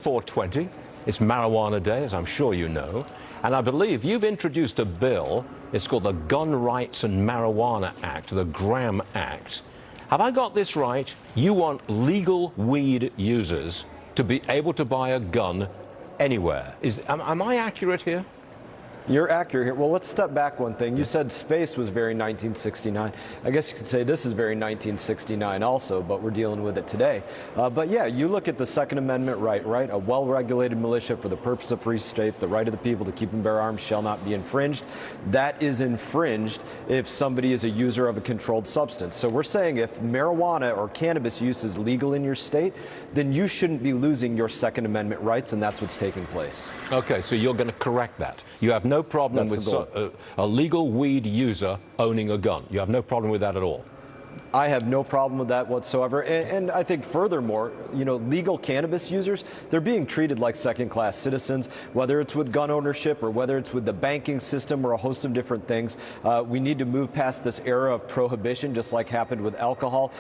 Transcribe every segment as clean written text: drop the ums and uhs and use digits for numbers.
420. It's Marijuana Day, as I'm sure you know. And I believe you've introduced a bill. It's called the Gun Rights and Marijuana Act, the GRAM Act. Have I got this right? You want legal weed users to be able to buy a gun anywhere. Am I accurate here? You're accurate here. Well, let's step back one thing. You said space was very 1969. I guess you could say this is very 1969 also, but we're dealing with it today. But yeah, you look at the Second Amendment right? A well-regulated militia for the purpose of free state, the right of the people to keep and bear arms shall not be infringed. That is infringed if somebody is a user of a controlled substance. So we're saying if marijuana or cannabis use is legal in your state, then you shouldn't be losing your Second Amendment rights, and that's what's taking place. Okay, so you're going to correct that. You have no problem with a legal weed user owning a gun. You have no problem with that at all. I have no problem with that whatsoever. And I think furthermore, legal cannabis users, they're being treated like second-class citizens, whether it's with gun ownership or whether it's with the banking system or a host of different things. We need to move past this era of prohibition, just like happened with alcohol.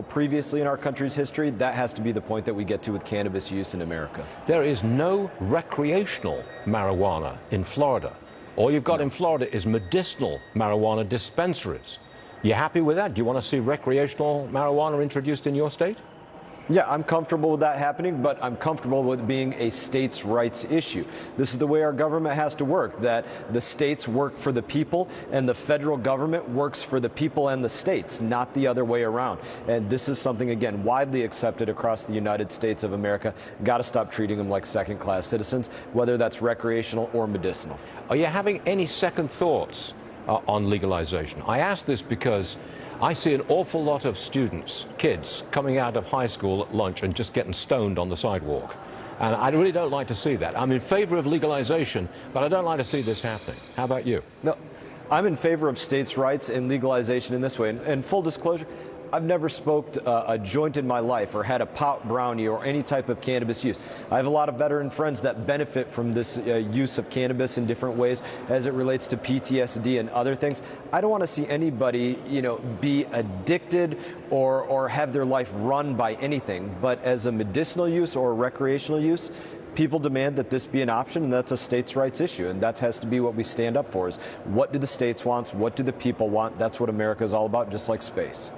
Previously in our country's history, that has to be the point that we get to with cannabis use in America. There is no recreational marijuana in Florida. All you've got in Florida is medicinal marijuana dispensaries. You happy with that? Do you want to see recreational marijuana introduced in your state? Yeah, I'm comfortable with that happening, but I'm comfortable with being a states' rights issue. This is the way our government has to work, that the states work for the people and the federal government works for the people and the states, not the other way around. And this is something, again, widely accepted across the United States of America. Got to stop treating them like second-class citizens, whether that's recreational or medicinal. Are you having any second thoughts on legalization? I ask this because I see an awful lot of students, kids, coming out of high school at lunch and just getting stoned on the sidewalk. And I really don't like to see that. I'm in favor of legalization, but I don't like to see this happening. How about you? No, I'm in favor of states' rights and legalization in this way. And full disclosure, I've never smoked a joint in my life or had a pot brownie or any type of cannabis use. I have a lot of veteran friends that benefit from this use of cannabis in different ways as it relates to PTSD and other things. I don't want to see anybody, be addicted or have their life run by anything. But as a medicinal use or recreational use, people demand that this be an option, and that's a states' rights issue, and that has to be what we stand up for, is what do the states want, what do the people want? That's what America is all about, just like space.